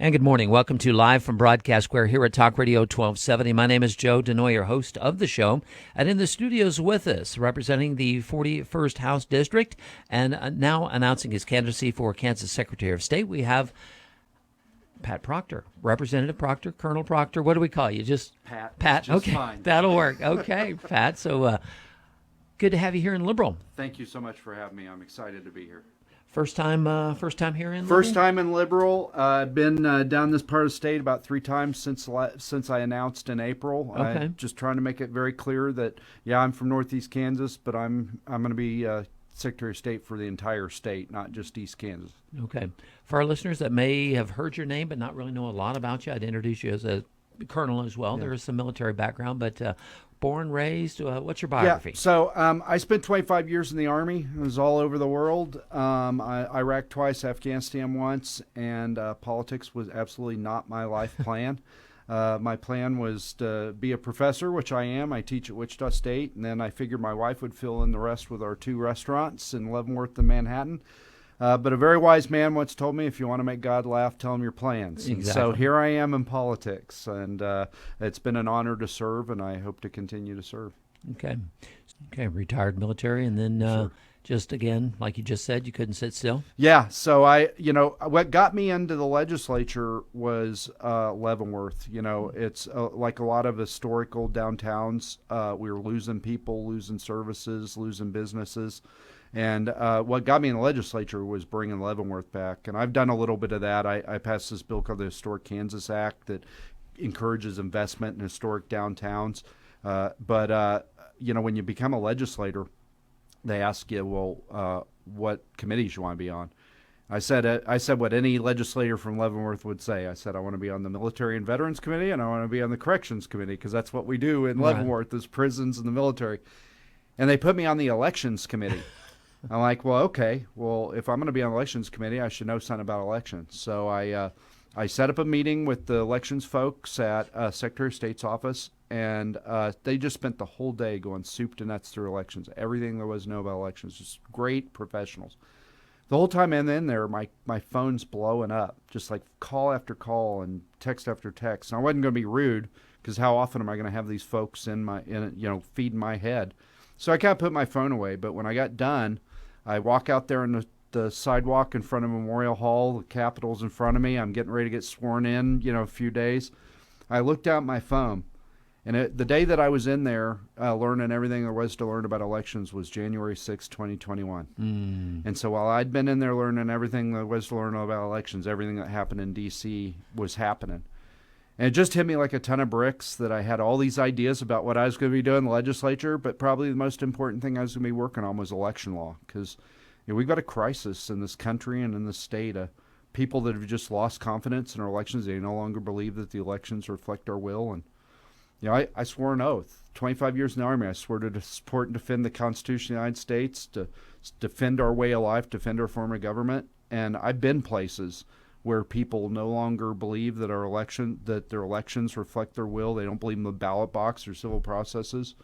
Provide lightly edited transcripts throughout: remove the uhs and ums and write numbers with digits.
And good morning. Welcome to Live from Broadcast Square here at Talk Radio 1270. My name is Joe Denoyer, host of the show. And in the studios with us, representing the 41st House District and now announcing his candidacy for Kansas Secretary of State, we have Pat Proctor, Representative Proctor, Colonel Proctor. What do we call you? Just Pat. Pat. Just okay, fine. That'll work. Okay, Pat. So good to have you here in Liberal. Thank you so much for having me. I'm excited to be here. First time here in Liberal? First time in Liberal. I've been down this part of the state about 3 times since I announced in April. Okay. Just trying to make it very clear that, yeah, I'm from Northeast Kansas, but I'm going to be Secretary of State for the entire state, not just East Kansas. Okay. For our listeners that may have heard your name but not really know a lot about you, I'd introduce you as a colonel as well. Yeah. There is some military background, but born, raised, what's your biography? Yeah, so I spent 25 years in the Army. I was all over the world. Iraq twice, Afghanistan once, and politics was absolutely not my life plan. My plan was to be a professor, which I am. I teach at Wichita State, and then I figured my wife would fill in the rest with our 2 restaurants in Leavenworth and Manhattan. But a very wise man once told me, if you want to make God laugh, tell him your plans. Exactly. So here I am in politics, and it's been an honor to serve, and I hope to continue to serve. Okay. Retired military, and then Sure. Just again, like you just said, you couldn't sit still. Yeah. So what got me into the legislature was Leavenworth. It's like a lot of historical downtowns. We were losing people, losing services, losing businesses. And what got me in the legislature was bringing Leavenworth back. And I've done a little bit of that. I passed this bill called the Historic Kansas Act that encourages investment in historic downtowns. But when you become a legislator, they ask you, what committees you want to be on. I said what any legislator from Leavenworth would say. I said, I want to be on the Military and Veterans Committee, and I want to be on the Corrections Committee, because that's what we do in Leavenworth, is prisons and the military. And they put me on the Elections Committee. I'm like, well, okay. Well, if I'm going to be on the Elections Committee, I should know something about elections. So I set up a meeting with the elections folks at Secretary of State's office, and they just spent the whole day going soup to nuts through elections, everything there was to know about elections. Just great professionals. The whole time I'm in there, my phone's blowing up, just like call after call and text after text. And I wasn't going to be rude, because how often am I going to have these folks feeding my head? So I kind of put my phone away. But when I got done, I walk out there on the sidewalk in front of Memorial Hall. The Capitol's in front of me. I'm getting ready to get sworn in, a few days. I looked out my phone, and the day that I was in there learning everything there was to learn about elections was January 6, 2021. And so while I'd been in there learning everything there was to learn about elections, everything that happened in D.C. was happening. And it just hit me like a ton of bricks that I had all these ideas about what I was going to be doing in the legislature, but probably the most important thing I was going to be working on was election law, because we've got a crisis in this country and in this state. People that have just lost confidence in our elections. They no longer believe that the elections reflect our will. And I swore an oath. 25 years in the Army, I swore to support and defend the Constitution of the United States, to defend our way of life, defend our form of government. And I've been places where people no longer believe that their elections reflect their will. They don't believe in the ballot box or civil processes.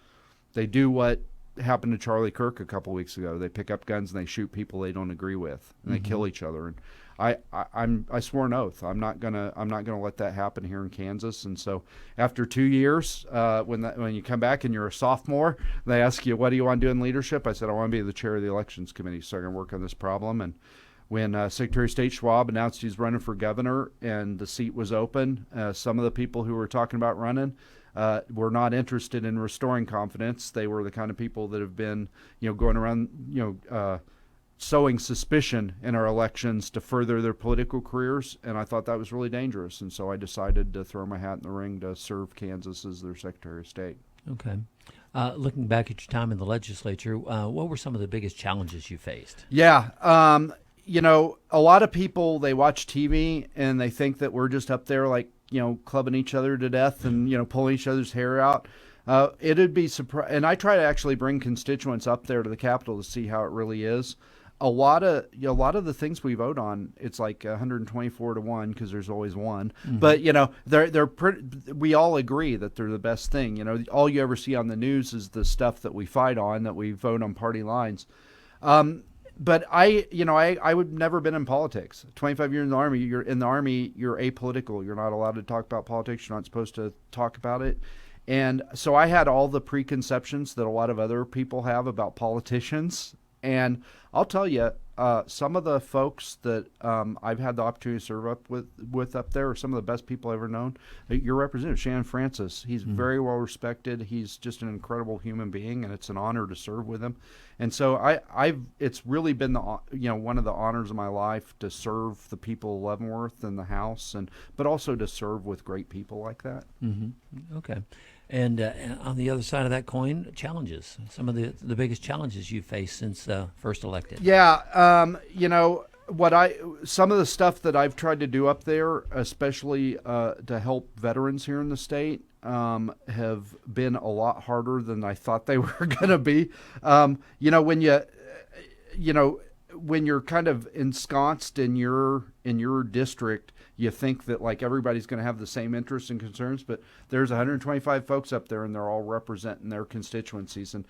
They do what happened to Charlie Kirk a couple weeks ago. They pick up guns and they shoot people they don't agree with, and they kill each other. And I swore an oath. I'm not gonna let that happen here in Kansas. And so after 2 years, when you come back and you're a sophomore, they ask you, what do you want to do in leadership? I said, I want to be the chair of the Elections Committee, so I can work on this problem. And when Secretary of State Schwab announced he's running for governor and the seat was open, some of the people who were talking about running were not interested in restoring confidence. They were the kind of people that have been, going around, sowing suspicion in our elections to further their political careers, and I thought that was really dangerous. And so I decided to throw my hat in the ring to serve Kansas as their Secretary of State. Okay. Looking back at your time in the legislature, what were some of the biggest challenges you faced? Yeah. A lot of people, they watch TV and they think that we're just up there like, clubbing each other to death and, pulling each other's hair out. It'd be and I try to actually bring constituents up there to the Capitol to see how it really is. A lot of the things we vote on, it's like 124 to 1 because there's always one. Mm-hmm. But we all agree that they're the best thing. All you ever see on the news is the stuff that we fight on, that we vote on party lines. but I would never been in politics. 25 years in the Army, you're apolitical. You're not allowed to talk about politics. You're not supposed to talk about it. And so I had all the preconceptions that a lot of other people have about politicians. And I'll tell you, some of the folks that I've had the opportunity to serve up with up there are some of the best people I've ever known. Your representative, Shannon Francis, he's very well respected. He's just an incredible human being, and it's an honor to serve with him. And so it's really been one of the honors of my life to serve the people of Leavenworth and the House, but also to serve with great people like that. Mm-hmm. Okay. And on the other side of that coin, challenges. Some of the biggest challenges you've faced since first elected. Yeah, some of the stuff that I've tried to do up there, especially to help veterans here in the state, have been a lot harder than I thought they were going to be. When you're kind of ensconced in your district, you think that like everybody's going to have the same interests and concerns, but there's 125 folks up there, and they're all representing their constituencies. And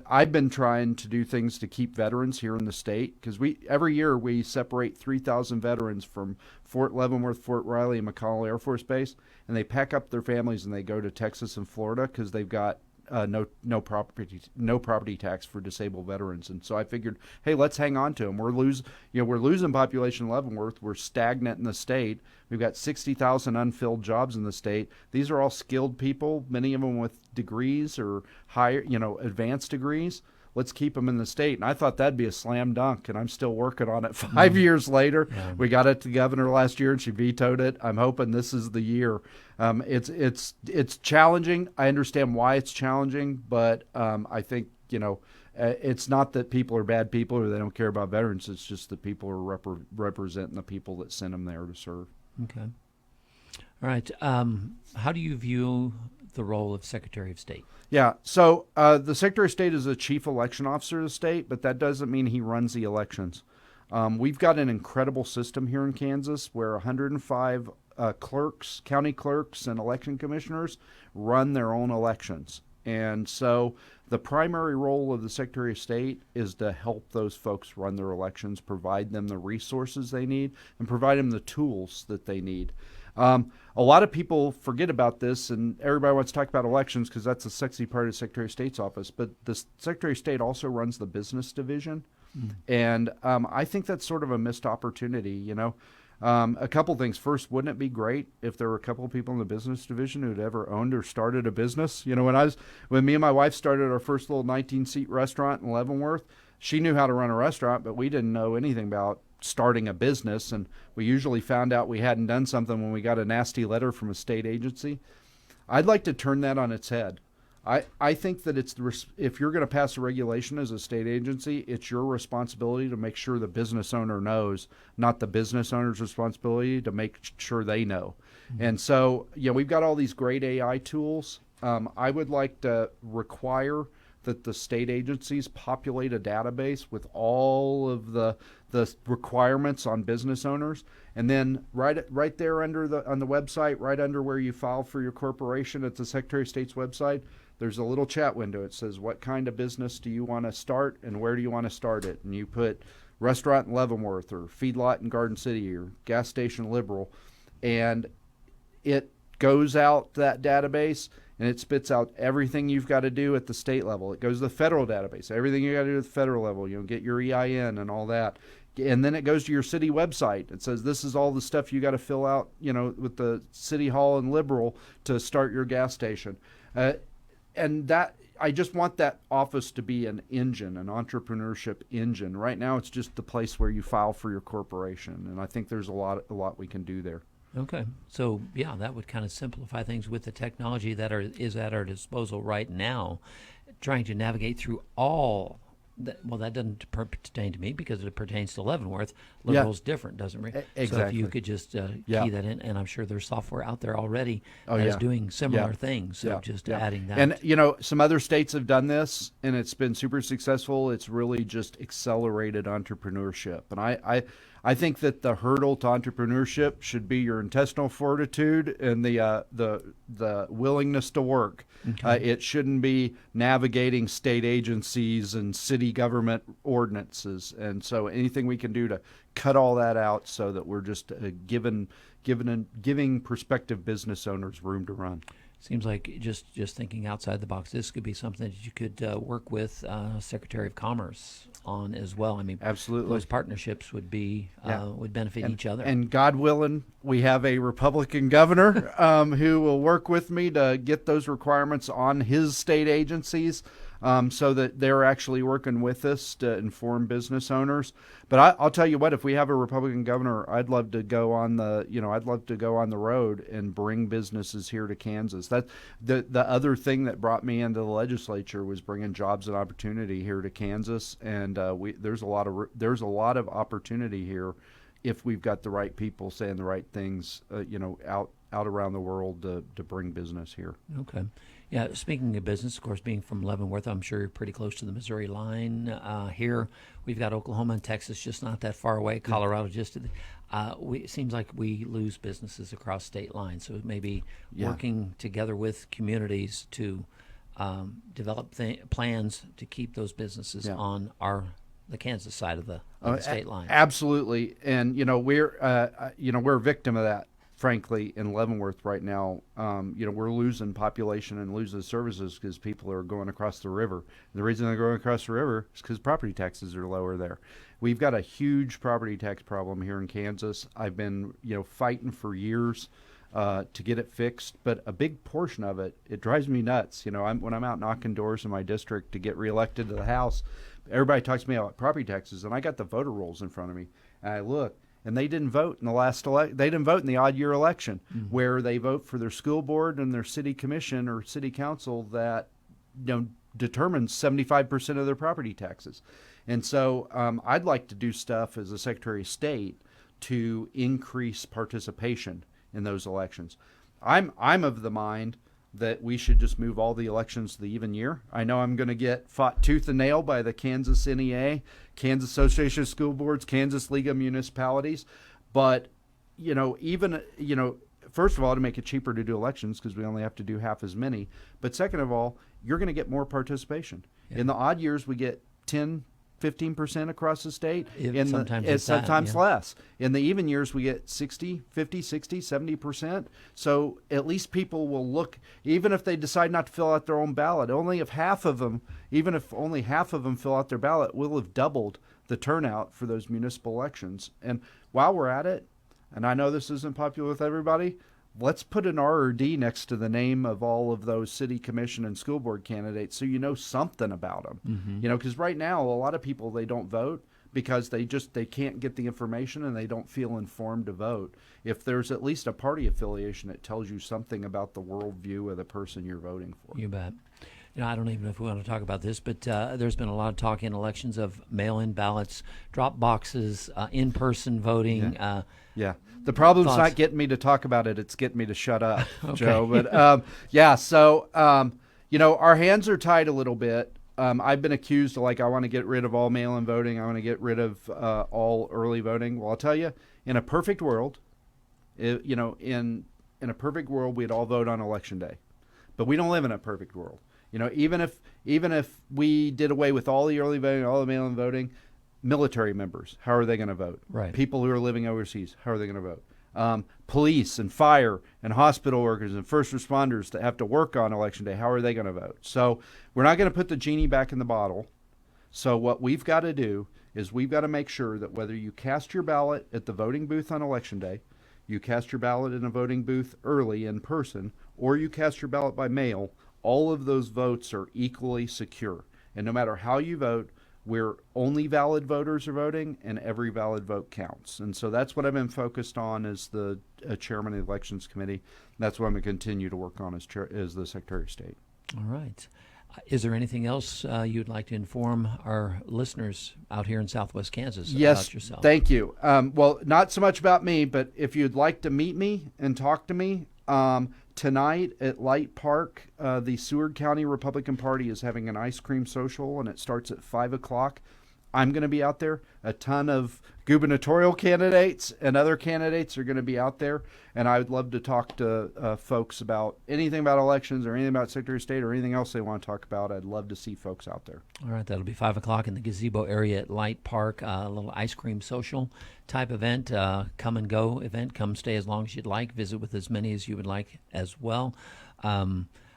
I've been trying to do things to keep veterans here in the state, because every year we separate 3,000 veterans from Fort Leavenworth, Fort Riley, and McConnell Air Force Base, and they pack up their families and they go to Texas and Florida because they've got no property tax for disabled veterans. And so I figured, hey, let's hang on to them. We're losing population in Leavenworth. We're stagnant in the state. We've got 60,000 unfilled jobs in the state. These are all skilled people, many of them with degrees or higher, advanced degrees. Let's keep them in the state. And I thought that'd be a slam dunk, and I'm still working on it 5 years later. Yeah. We got it to the governor last year, and she vetoed it. I'm hoping this is the year. It's challenging. I understand why it's challenging, but I think, it's not that people are bad people or they don't care about veterans. It's just that people are representing the people that sent them there to serve. Okay. All right. How do you view the role of Secretary of State? Yeah, so the Secretary of State is the chief election officer of the state, but that doesn't mean he runs the elections. We've got an incredible system here in Kansas where 105 clerks, county clerks, and election commissioners run their own elections. And so the primary role of the Secretary of State is to help those folks run their elections, provide them the resources they need, and provide them the tools that they need. A lot of people forget about this, and everybody wants to talk about elections because that's the sexy part of the Secretary of State's office. But the Secretary of State also runs the business division, and I think that's sort of a missed opportunity. A couple things. First, wouldn't it be great if there were a couple of people in the business division who'd ever owned or started a business? When me and my wife started our first little 19-seat restaurant in Leavenworth, she knew how to run a restaurant, but we didn't know anything about starting a business, and we usually found out we hadn't done something when we got a nasty letter from a state agency. I'd like to turn that on its head. I think that if you're going to pass a regulation as a state agency, it's your responsibility to make sure the business owner knows, not the business owner's responsibility to make sure they know. Mm-hmm. And so, we've got all these great AI tools. I would like to require that the state agencies populate a database with all of the requirements on business owners, and then right there on the website, right under where you file for your corporation at the Secretary of State's website, there's a little chat window. It says, what kind of business do you want to start and where do you want to start it? And you put restaurant in Leavenworth or feedlot in Garden City or gas station Liberal, and it goes out to that database and it spits out everything you've got to do at the state level. It goes to the federal database, everything you got to do at the federal level, get your EIN and all that. And then it goes to your city website. It says this is all the stuff you got to fill out, with the City Hall and Liberal to start your gas station. And that, I just want that office to be an engine, an entrepreneurship engine. Right now, it's just the place where you file for your corporation, and I think there's a lot we can do there. Okay, so yeah, that would kind of simplify things with the technology that is at our disposal right now. Trying to navigate through all. That doesn't pertain to me because it pertains to Leavenworth. Liberal's different, doesn't it? Exactly. So if you could just key that in, and I'm sure there's software out there already that is doing similar things. So just adding that. And some other states have done this, and it's been super successful. It's really just accelerated entrepreneurship, and I think that the hurdle to entrepreneurship should be your intestinal fortitude and the willingness to work. Okay. It shouldn't be navigating state agencies and city government ordinances. And so anything we can do to cut all that out so that we're just giving prospective business owners room to run. Seems like just thinking outside the box, this could be something that you could work with Secretary of Commerce on as well. I mean, absolutely, those partnerships would be would benefit each other. And God willing, we have a Republican governor who will work with me to get those requirements on his state agencies. So that they're actually working with us to inform business owners. But I'll tell you what, if we have a Republican governor, I'd love to go on the road and bring businesses here to Kansas. That the other thing that brought me into the legislature was bringing jobs and opportunity here to Kansas, and there's a lot of opportunity here if we've got the right people saying the right things, out around the world to bring business here. Okay. Yeah, speaking of business, of course, being from Leavenworth, I'm sure you're pretty close to the Missouri line. Here, we've got Oklahoma and Texas just not that far away. Colorado just it seems like we lose businesses across state lines. So maybe working together with communities to develop plans to keep those businesses on the Kansas side of the state line. Absolutely, and we're a victim of that. Frankly, in Leavenworth right now, we're losing population and losing services because people are going across the river. And the reason they're going across the river is because property taxes are lower there. We've got a huge property tax problem here in Kansas. I've been, fighting for years to get it fixed, but a big portion of it drives me nuts. When I'm out knocking doors in my district to get reelected to the House, everybody talks to me about property taxes, and I got the voter rolls in front of me, and I look. And they didn't vote in the they didn't vote in the odd year election, where they vote for their school board and their city commission or city council that determines 75% of their property taxes. And so I'd like to do stuff as a Secretary of State to increase participation in those elections. I'm of the mind that we should just move all the elections to the even year. I know I'm going to get fought tooth and nail by the Kansas NEA, Kansas Association of School Boards, Kansas League of Municipalities, but first of all, to make it cheaper to do elections because we only have to do half as many, but second of all, you're going to get more participation. In the odd years, we get 10-15% across the state. Sometimes less. In the even years, we get 50, 60, 70%. So at least people will look, even if they decide not to fill out their own ballot, even if only half of them fill out their ballot, we'll have doubled the turnout for those municipal elections. And while we're at it, and I know this isn't popular with everybody, let's put an R or D next to the name of all of those city commission and school board candidates so you know something about them. Because right now, a lot of people, they don't vote because they can't get the information and they don't feel informed to vote. If there's at least a party affiliation, it tells you something about the worldview of the person you're voting for. You bet. I don't even know if we want to talk about this, but there's been a lot of talk in elections of mail-in ballots, drop boxes, in-person voting. Yeah. The problem's not getting me to talk about it. It's getting me to shut up, okay. Joe. But, So, our hands are tied a little bit. I've been accused of, I want to get rid of all mail-in voting. I want to get rid of all early voting. Well, I'll tell you, in a perfect world, in a perfect world, we'd all vote on Election Day. But we don't live in a perfect world. Even if we did away with all the early voting, all the mail-in voting, military members, how are they going to vote? Right. People who are living overseas, how are they going to vote? Police and fire and hospital workers and first responders that have to work on Election Day, how are they going to vote? So we're not going to put the genie back in the bottle. So what we've got to do is we've got to make sure that whether you cast your ballot at the voting booth on Election Day, you cast your ballot in a voting booth early in person, or you cast your ballot by mail, all of those votes are equally secure. And no matter how you vote, where only valid voters are voting and every valid vote counts. And so that's what I've been focused on as the chairman of the Elections Committee. That's what I'm going to continue to work on as the Secretary of State. All right. Is there anything else you'd like to inform our listeners out here in Southwest Kansas about yourself? Yes, thank you. Well, not so much about me, but if you'd like to meet me and talk to me, tonight at Light Park, the Seward County Republican Party is having an ice cream social, and it starts at 5 o'clock. I'm going to be out there. A ton of gubernatorial candidates and other candidates are going to be out there, and I would love to talk to folks about anything about elections or anything about Secretary of State or anything else they want to talk about. I'd love to see folks out there. All right, that'll be 5 o'clock in the gazebo area at Light Park, a little ice cream social type event, come and go event. Come stay as long as you'd like, visit with as many as you would like as well.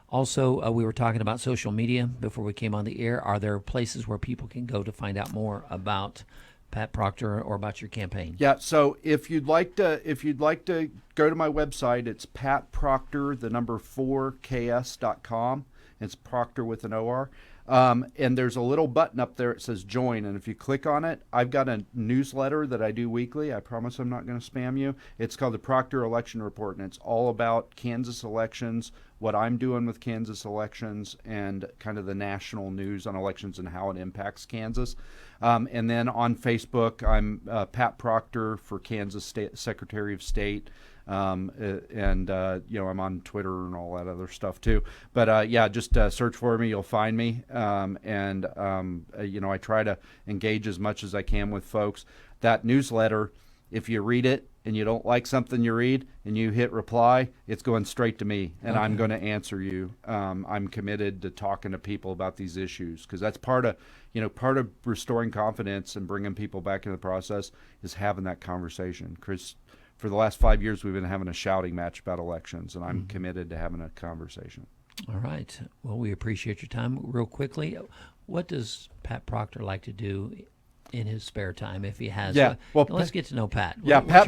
Also, we were talking about social media before we came on the air. Are there places where people can go to find out more about Pat Proctor or about your campaign? Yeah, so if you'd like to go to my website, it's patproctor, the number 4ks.com. It's Proctor with an OR. And there's a little button up there that says join, and if you click on it, I've got a newsletter that I do weekly. I promise I'm not going to spam you. It's called the Proctor Election Report, and it's all about Kansas elections, what I'm doing with Kansas elections, and kind of the national news on elections and how it impacts Kansas. And then on Facebook, I'm Pat Proctor for Kansas State Secretary of State. I'm on Twitter and all that other stuff too. But just search for me, you'll find me. I try to engage as much as I can with folks. That newsletter, if you read it and you don't like something you read and you hit reply, it's going straight to me, and I'm going to answer you. I'm committed to talking to people about these issues, because that's part of restoring confidence and bringing people back into the process is having that conversation. Chris, for the last 5 years, we've been having a shouting match about elections, and I'm committed to having a conversation. All right. Well, we appreciate your time. Real quickly, what does Pat Proctor like to do in his spare time, if he has? Let's get to know Pat. Pat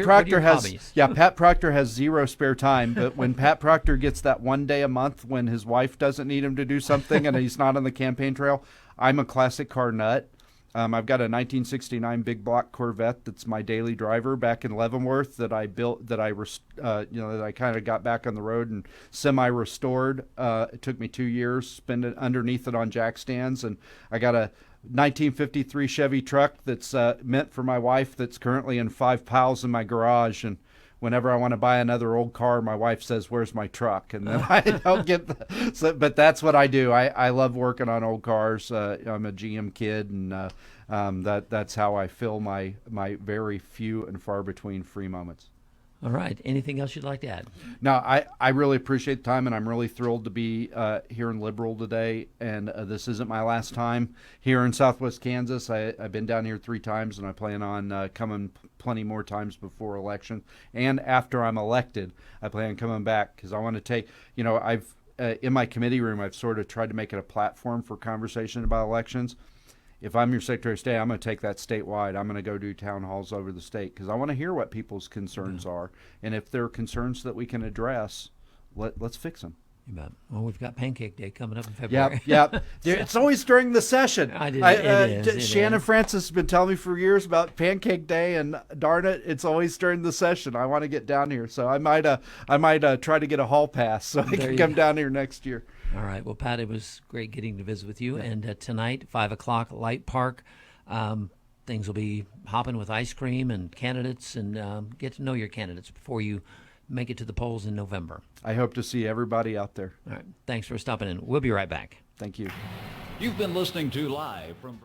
Proctor has zero spare time, but when Pat Proctor gets that one day a month when his wife doesn't need him to do something and he's not on the campaign trail, I'm a classic car nut. I've got a 1969 big block Corvette that's my daily driver back in Leavenworth that I built, that I kind of got back on the road and semi-restored. It took me 2 years, spend it underneath it on jack stands, and I got a 1953 Chevy truck that's meant for my wife that's currently in 5 piles in my garage, and whenever I want to buy another old car, my wife says, "Where's my truck?" And then I don't get but that's what I do. I love working on old cars. I'm a GM kid, and that's how I fill my very few and far between free moments. All right. Anything else you'd like to add? No, I really appreciate the time, and I'm really thrilled to be here in Liberal today. And this isn't my last time here in Southwest Kansas. I've been down here 3 times, and I plan on coming plenty more times before election. And after I'm elected, I plan on coming back, because I want to take, I've in my committee room, I've sort of tried to make it a platform for conversation about elections. If I'm your Secretary of State, I'm going to take that statewide. I'm going to go do town halls over the state, because I want to hear what people's concerns are. And if there are concerns that we can address, let's fix them. You bet. Well, we've got Pancake Day coming up in February. Yep. It's always during the session. Shannon Francis has been telling me for years about Pancake Day, and darn it, it's always during the session. I want to get down here, so I might try to get a hall pass so I can come down here next year. All right. Well, Pat, it was great getting to visit with you. And tonight, 5 o'clock, Light Park. Things will be hopping with ice cream and candidates, and get to know your candidates before you make it to the polls in November. I hope to see everybody out there. All right. Thanks for stopping in. We'll be right back. Thank you. You've been listening to Live from